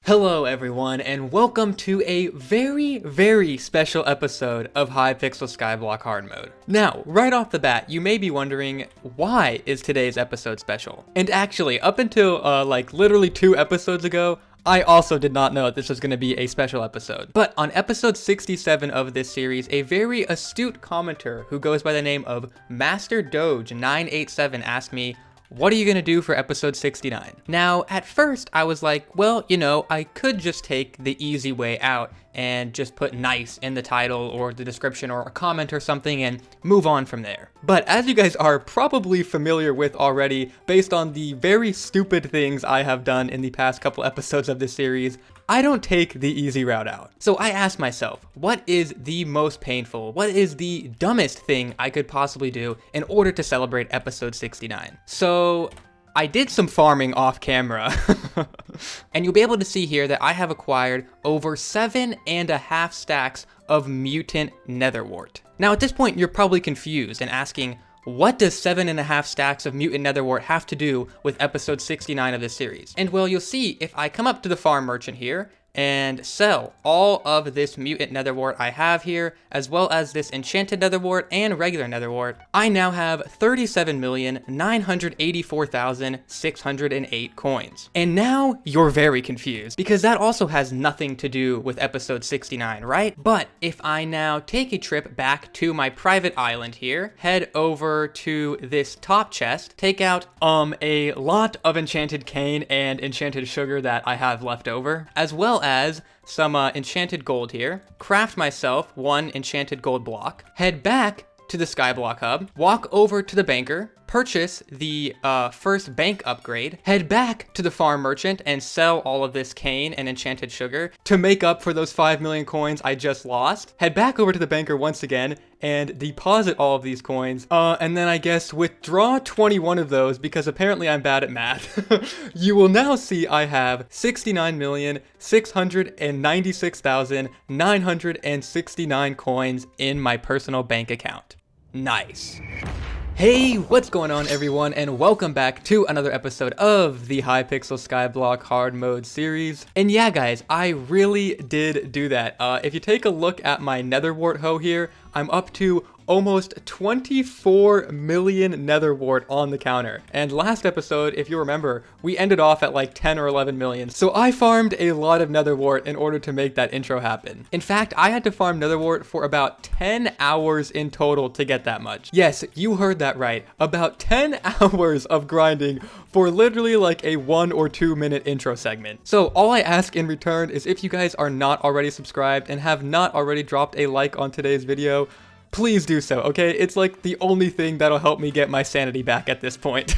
Hello everyone, and welcome to a very special episode of Hypixel Skyblock Hardmode. Now, right off the bat, you may be wondering, why is today's episode special? And actually, up until literally 2 episodes ago, I also did not know that this was going to be a special episode. But on episode 67 of this series, a very astute commenter who goes by the name of Master Doge 987 asked me, what are you going to do for episode 69? Now, at first, I was like, well, I could just take the easy way out and just put nice in the title or the description or a comment or something and move on from there. But as you guys are probably familiar with already, based on the very stupid things I have done in the past couple episodes of this series, I don't take the easy route out. So I asked myself, what is the most painful, what is the dumbest thing I could possibly do in order to celebrate episode 69? So I did some farming off camera, and you'll be able to see here that I have acquired over 7.5 stacks of mutant netherwort. Now at this point, you're probably confused and asking, what does 7.5 stacks of mutant netherwort have to do with episode 69 of this series? And well, you'll see if I come up to the farm merchant here and sell all of this mutant netherwort I have here, as well as this enchanted netherwort and regular netherwort, I now have 37,984,608 coins. And now you're very confused, because that also has nothing to do with episode 69, right? But if I now take a trip back to my private island here, head over to this top chest, take out a lot of enchanted cane and enchanted sugar that I have left over, as well as some enchanted gold here, craft myself 1 enchanted gold block, head back to the Skyblock Hub, walk over to the banker, purchase the first bank upgrade, head back to the farm merchant and sell all of this cane and enchanted sugar to make up for those 5 million coins I just lost, head back over to the banker once again and deposit all of these coins, and then I guess withdraw 21 of those because apparently I'm bad at math. You will now see I have 69,696,969 coins in my personal bank account. Nice. Hey, what's going on everyone, and welcome back to another episode of the Hypixel Skyblock Hardmode series. And yeah guys, I really did do that. If you take a look at my netherwort hoe here, I'm up to almost 24 million netherwort on the counter. And last episode, if you remember, we ended off at like 10 or 11 million. So I farmed a lot of netherwort in order to make that intro happen. In fact, I had to farm netherwort for about 10 hours in total to get that much. Yes, you heard that right. About 10 hours of grinding for literally like a 1 or 2 minute intro segment. So all I ask in return is if you guys are not already subscribed and have not already dropped a like on today's video, please do so, okay? It's like the only thing that'll help me get my sanity back at this point.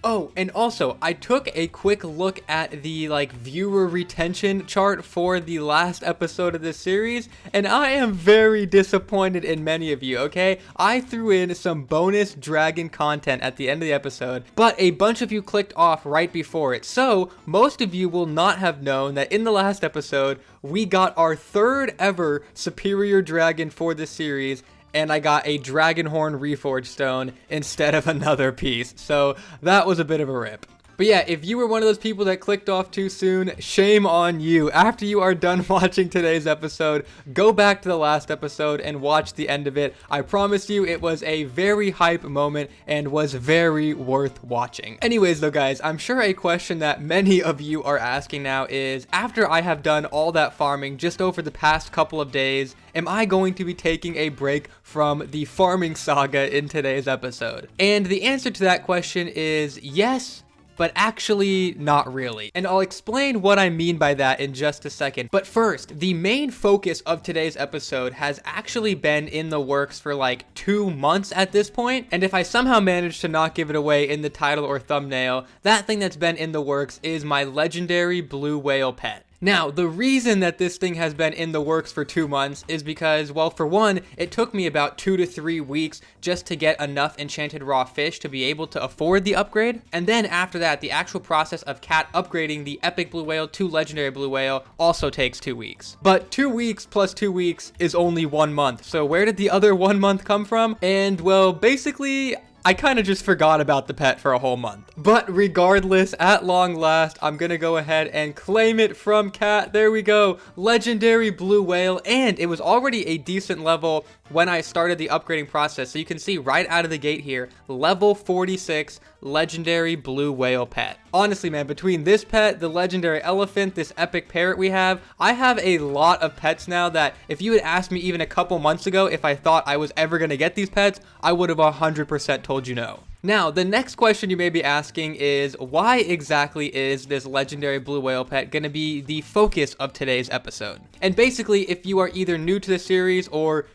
Oh, and also, I took a quick look at the viewer retention chart for the last episode of this series, and I am very disappointed in many of you, okay? I threw in some bonus dragon content at the end of the episode, but a bunch of you clicked off right before it, so most of you will not have known that in the last episode, we got our 3rd ever superior dragon for this series, and I got a dragon horn reforged stone instead of another piece. So that was a bit of a rip. But yeah, if you were one of those people that clicked off too soon, shame on you. After you are done watching today's episode, go back to the last episode and watch the end of it. I promise you it was a very hype moment and was very worth watching. Anyways though guys, I'm sure a question that many of you are asking now is, after I have done all that farming just over the past couple of days, am I going to be taking a break from the farming saga in today's episode? And the answer to that question is yes, but actually not really. And I'll explain what I mean by that in just a second. But first, the main focus of today's episode has actually been in the works for like 2 months at this point. And if I somehow manage to not give it away in the title or thumbnail, that thing that's been in the works is my legendary blue whale pet. Now, the reason that this thing has been in the works for 2 months is because, well, for one, it took me about 2 to 3 weeks just to get enough enchanted raw fish to be able to afford the upgrade. And then after that, the actual process of Cat upgrading the epic blue whale to legendary blue whale also takes 2 weeks. But 2 weeks plus 2 weeks is only 1 month. So where did the other 1 month come from? And well, basically, I kind of just forgot about the pet for a whole month. But regardless, at long last, I'm gonna go ahead and claim it from Cat. There we go, legendary blue whale, and it was already a decent level when I started the upgrading process. So you can see right out of the gate here, level 46 legendary blue whale pet. Honestly, man, between this pet, the legendary elephant, this epic parrot we have, I have a lot of pets now that if you had asked me even a couple months ago if I thought I was ever going to get these pets, I would have 100% told you no. Now, the next question you may be asking is, why exactly is this legendary blue whale pet going to be the focus of today's episode? And basically, if you are either new to the series or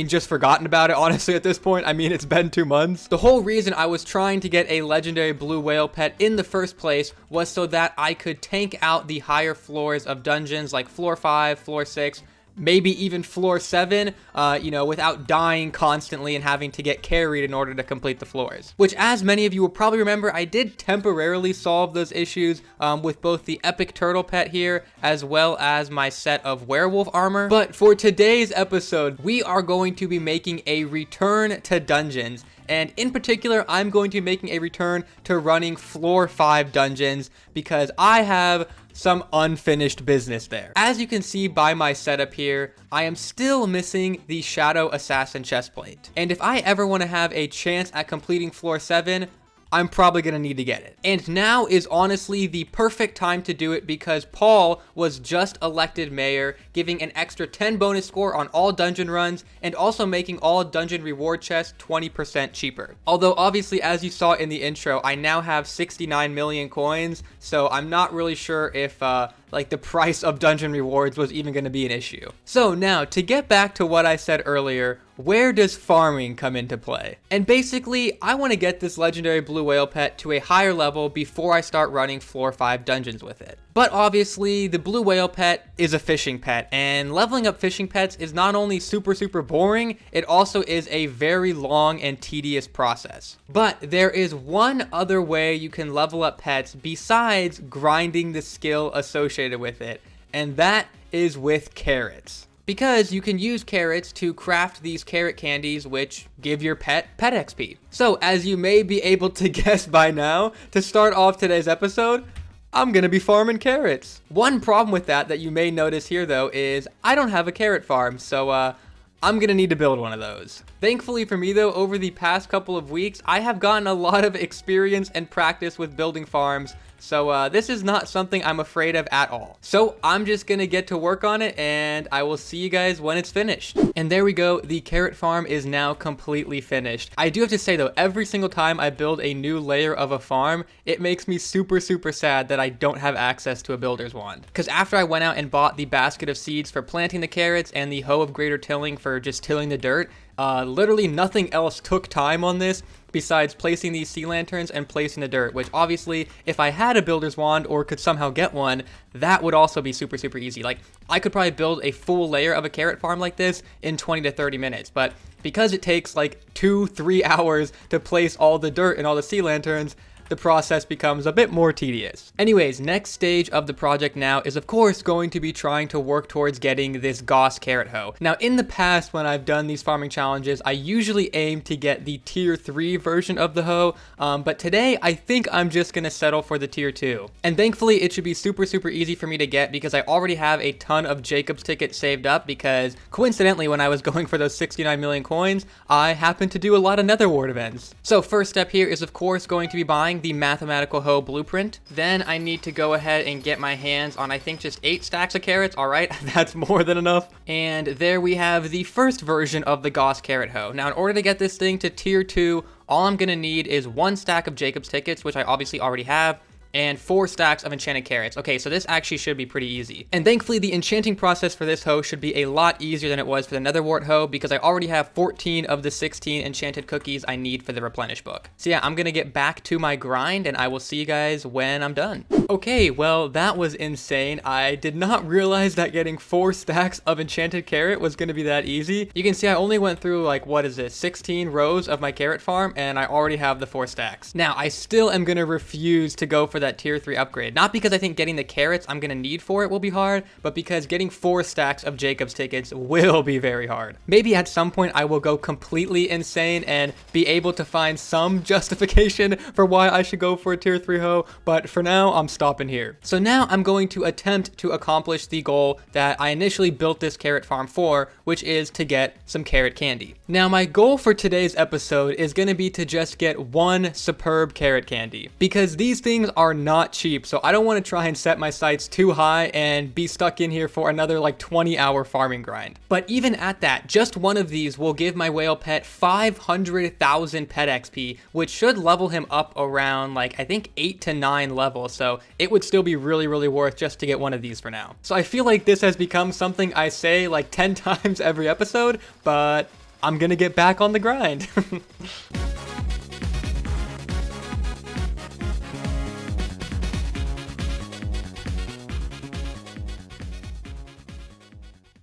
just forgotten about it, honestly, at this point. It's been 2 months. The whole reason I was trying to get a legendary blue whale pet in the first place was so that I could tank out the higher floors of dungeons like floor 5, floor 6, maybe even floor 7, without dying constantly and having to get carried in order to complete the floors. Which, as many of you will probably remember, I did temporarily solve those issues with both the epic turtle pet here, as well as my set of werewolf armor. But for today's episode, we are going to be making a return to dungeons. And in particular, I'm going to be making a return to running floor 5 dungeons because I have some unfinished business there. As you can see by my setup here, I am still missing the Shadow Assassin chestplate. And if I ever want to have a chance at completing floor 7, I'm probably going to need to get it. And now is honestly the perfect time to do it because Paul was just elected mayor, giving an extra 10 bonus score on all dungeon runs and also making all dungeon reward chests 20% cheaper. Although obviously, as you saw in the intro, I now have 69 million coins, so I'm not really sure if the price of dungeon rewards was even going to be an issue. So now, to get back to what I said earlier, where does farming come into play? And basically, I want to get this legendary blue whale pet to a higher level before I start running floor 5 dungeons with it. But obviously, the blue whale pet is a fishing pet, and leveling up fishing pets is not only super boring, it also is a very long and tedious process. But there is one other way you can level up pets besides grinding the skill associated with it, and that is with carrots. Because you can use carrots to craft these carrot candies, which give your pet XP. So, as you may be able to guess by now, to start off today's episode, I'm gonna be farming carrots. One problem with that you may notice here though is I don't have a carrot farm, so I'm gonna need to build one of those. Thankfully for me though, over the past couple of weeks, I have gotten a lot of experience and practice with building farms, so this is not something I'm afraid of at all. So I'm just gonna get to work on it and I will see you guys when it's finished. And there we go, the carrot farm is now completely finished. I do have to say though, every single time I build a new layer of a farm, it makes me super sad that I don't have access to a builder's wand. Because after I went out and bought the basket of seeds for planting the carrots and the hoe of greater tilling for just tilling the dirt, literally nothing else took time on this besides placing these sea lanterns and placing the dirt, which obviously if I had a builder's wand or could somehow get one, that would also be super easy. Like, I could probably build a full layer of a carrot farm like this in 20 to 30 minutes, but because it takes like 2-3 hours to place all the dirt and all the sea lanterns, the process becomes a bit more tedious. Anyways, next stage of the project now is of course going to be trying to work towards getting this Goss carrot hoe. Now in the past when I've done these farming challenges, I usually aim to get the tier 3 version of the hoe, but today I think I'm just gonna settle for the tier 2. And thankfully it should be super easy for me to get because I already have a ton of Jacob's tickets saved up because coincidentally when I was going for those 69 million coins, I happened to do a lot of nether ward events. So first step here is of course going to be buying the mathematical hoe blueprint. Then I need to go ahead and get my hands on I think just 8 stacks of carrots. All right, that's more than enough. And there we have the first version of the Goss carrot hoe. Now in order to get this thing to tier 2, all I'm gonna need is 1 stack of Jacob's tickets, which I obviously already have, and 4 stacks of enchanted carrots. Okay, so this actually should be pretty easy. And thankfully, the enchanting process for this hoe should be a lot easier than it was for the netherwart hoe because I already have 14 of the 16 enchanted cookies I need for the replenish book. So yeah, I'm gonna get back to my grind and I will see you guys when I'm done. Okay, well, that was insane. I did not realize that getting 4 stacks of enchanted carrot was gonna be that easy. You can see I only went through like, what is this, 16 rows of my carrot farm and I already have the 4 stacks. Now, I still am gonna refuse to go for for that tier 3 upgrade. Not because I think getting the carrots I'm going to need for it will be hard, but because getting 4 stacks of Jacob's tickets will be very hard. Maybe at some point I will go completely insane and be able to find some justification for why I should go for a tier 3 hoe, but for now I'm stopping here. So now I'm going to attempt to accomplish the goal that I initially built this carrot farm for, which is to get some carrot candy. Now my goal for today's episode is going to be to just get one superb carrot candy, because these things are not cheap, so I don't want to try and set my sights too high and be stuck in here for another like 20-hour farming grind. But even at that, just one of these will give my whale pet 500,000 pet XP, which should level him up around like I think 8 to 9 levels, so it would still be really worth just to get one of these for now. So I feel like this has become something I say like 10 times every episode, but I'm gonna get back on the grind.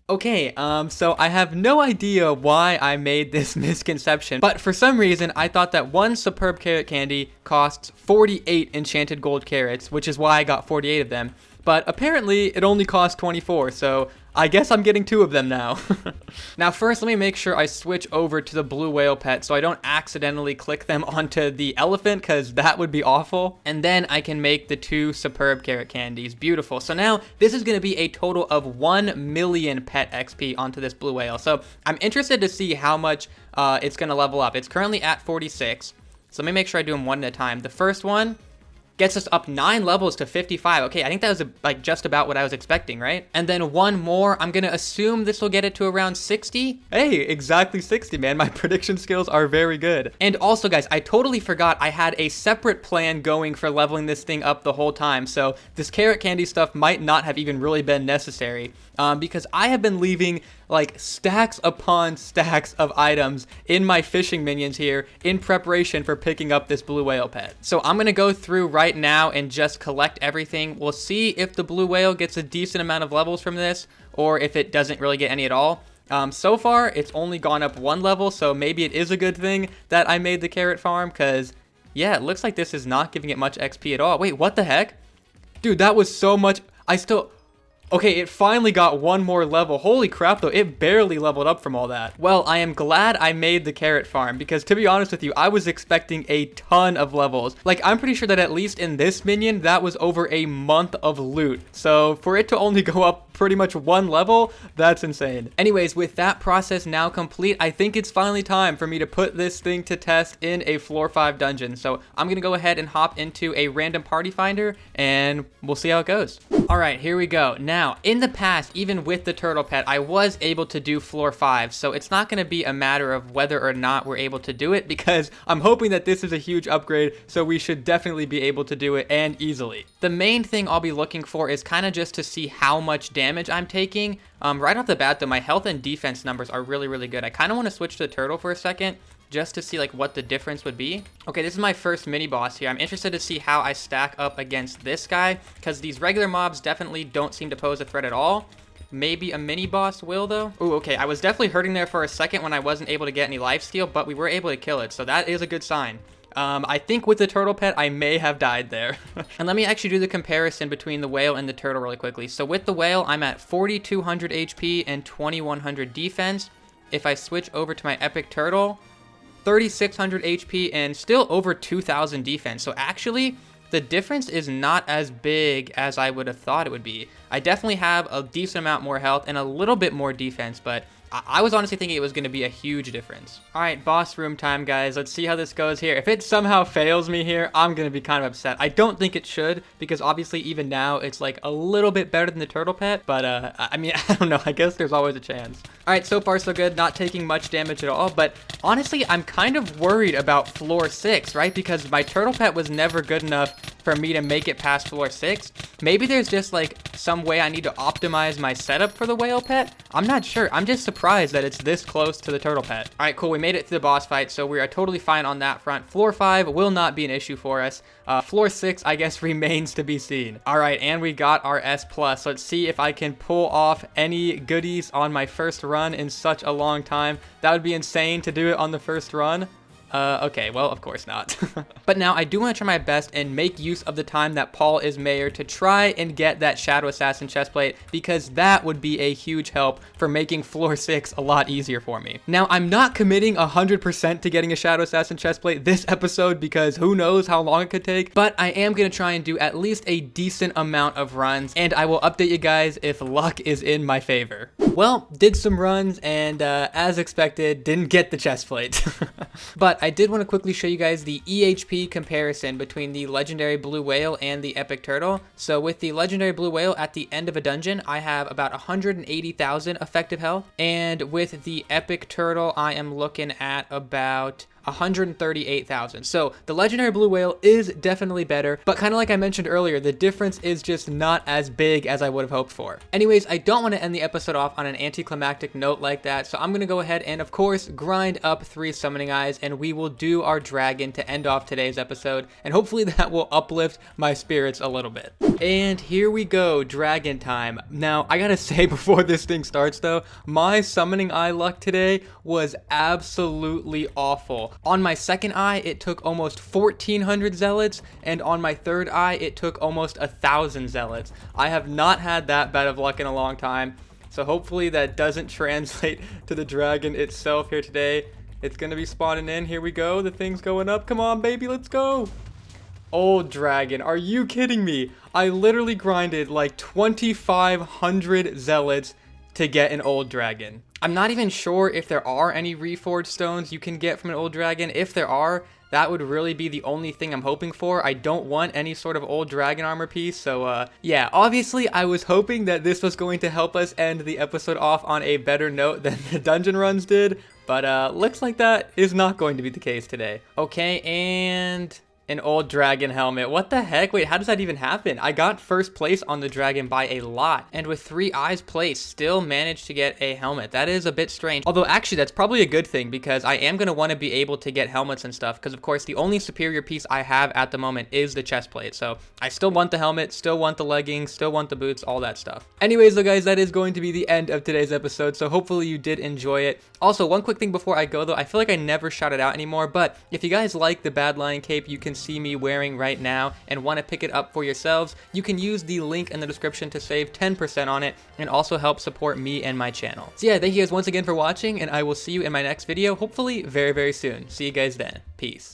Okay, so I have no idea why I made this misconception, but for some reason I thought that one superb carrot candy costs 48 enchanted gold carrots, which is why I got 48 of them. But apparently it only costs 24, so I guess I'm getting 2 of them now. Now first, let me make sure I switch over to the blue whale pet so I don't accidentally click them onto the elephant, because that would be awful. And then I can make the 2 superb carrot candies. Beautiful. So now this is going to be a total of 1 million pet XP onto this blue whale. So I'm interested to see how much it's going to level up. It's currently at 46. So let me make sure I do them one at a time. The first one gets us up 9 levels to 55. Okay, I think that was like just about what I was expecting, right? And then one more, I'm gonna assume this will get it to around 60. Hey, exactly 60, man. My prediction skills are very good. And also, guys, I totally forgot I had a separate plan going for leveling this thing up the whole time. So this carrot candy stuff might not have even really been necessary, because I have been leaving like stacks upon stacks of items in my fishing minions here in preparation for picking up this blue whale pet. So I'm gonna go through right now and just collect everything. We'll see if the blue whale gets a decent amount of levels from this, or if it doesn't really get any at all. So far it's only gone up 1 level, so maybe it is a good thing that I made the carrot farm, because yeah, it looks like this is not giving it much XP at all. Wait, what the heck? Dude, that was so much. Okay, it finally got 1 more level. Holy crap, though, it barely leveled up from all that. Well, I am glad I made the carrot farm, because to be honest with you, I was expecting a ton of levels. Like, I'm pretty sure that at least in this minion, that was over a month of loot. So for it to only go up pretty much 1 level, that's insane. Anyways, with that process now complete, I think it's finally time for me to put this thing to test in a floor 5 dungeon. So I'm gonna go ahead and hop into a random party finder, and we'll see how it goes. All right, here we go. Now, in the past, even with the turtle pet, I was able to do floor 5, so it's not gonna be a matter of whether or not we're able to do it, because I'm hoping that this is a huge upgrade, so we should definitely be able to do it, and easily. The main thing I'll be looking for is kind of just to see how much damage I'm taking. Right off the bat, though, my health and defense numbers are really good. I kind of want to switch to the turtle for a second, just to see like what the difference would be. Okay, this is my first mini boss here. I'm interested to see how I stack up against this guy, because these regular mobs definitely don't seem to pose a threat at all. Maybe a mini boss will, though. Ooh, okay, I was definitely hurting there for a second when I wasn't able to get any lifesteal, but we were able to kill it, so that is a good sign. I think with the turtle pet, I may have died there. And let me actually do the comparison between the whale and the turtle really quickly. So with the whale, I'm at 4,200 HP and 2,100 defense. If I switch over to my epic turtle, 3,600 HP and still over 2,000 defense. So actually, the difference is not as big as I would have thought it would be. I definitely have a decent amount more health and a little bit more defense, but I was honestly thinking it was going to be a huge difference. All right, boss room time, guys. Let's see how this goes here. If it somehow fails me here, I'm going to be kind of upset. I don't think it should, because obviously even now it's like a little bit better than the turtle pet, but I mean, I don't know. I guess there's always a chance. All right, so far so good. Not taking much damage at all, but honestly, I'm kind of worried about floor 6, right? Because my turtle pet was never good enough for me to make it past floor 6. Maybe there's just like some way I need to optimize my setup for the whale pet. I'm not sure. I'm just surprised that it's this close to the turtle pet. All right, cool. We made it to the boss fight, so we are totally fine on that front. Floor 5 will not be an issue for us. Floor 6, I guess, remains to be seen. All right, and we got our S+. Let's see if I can pull off any goodies on my first run in such a long time. That would be insane to do it on the first run. Okay, well, of course not. But now I do want to try my best and make use of the time that Paul is mayor to try and get that Shadow Assassin chestplate, because that would be a huge help for making floor 6 a lot easier for me. Now, I'm not committing 100% to getting a Shadow Assassin chestplate this episode because who knows how long it could take, but I am going to try and do at least a decent amount of runs, and I will update you guys if luck is in my favor. Well, did some runs and as expected, didn't get the chestplate. But I did want to quickly show you guys the EHP comparison between the legendary blue whale and the epic turtle. So with the legendary blue whale at the end of a dungeon, I have about 180,000 effective health, and with the epic turtle, I am looking at about 138,000. So the legendary blue whale is definitely better, but kind of like I mentioned earlier, the difference is just not as big as I would have hoped for. Anyways, I don't want to end the episode off on an anticlimactic note like that, so I'm going to go ahead and of course grind up 3 summoning eyes, and we will do our dragon to end off today's episode, and hopefully that will uplift my spirits a little bit. And here we go, dragon time. Now I gotta say before this thing starts though, my summoning eye luck today was absolutely awful. On my second eye, it took almost 1,400 zealots, and on my third eye, it took almost 1,000 zealots. I have not had that bad of luck in a long time, so hopefully that doesn't translate to the dragon itself here today. It's gonna be spawning in. Here we go. The thing's going up. Come on, baby, let's go. Old dragon, are you kidding me? I literally grinded like 2,500 zealots to get an old dragon. I'm not even sure if there are any reforged stones you can get from an old dragon. If there are, that would really be the only thing I'm hoping for. I don't want any sort of old dragon armor piece, so yeah, obviously I was hoping that this was going to help us end the episode off on a better note than the dungeon runs did, but looks like that is not going to be the case today. Okay, and an old dragon helmet. What the heck? Wait, how does that even happen? I got first place on the dragon by a lot, and with 3 eyes placed, still managed to get a helmet. That is a bit strange. Although actually that's probably a good thing, because I am going to want to be able to get helmets and stuff, because of course the only superior piece I have at the moment is the chest plate. So I still want the helmet, still want the leggings, still want the boots, all that stuff. Anyways though guys, that is going to be the end of today's episode, so hopefully you did enjoy it. Also, one quick thing before I go though, I feel like I never shout it out anymore, but if you guys like the Bad Lion cape you can see me wearing right now and want to pick it up for yourselves, you can use the link in the description to save 10% on it and also help support me and my channel. So yeah, thank you guys once again for watching, and I will see you in my next video, hopefully very, very soon. See you guys then. Peace.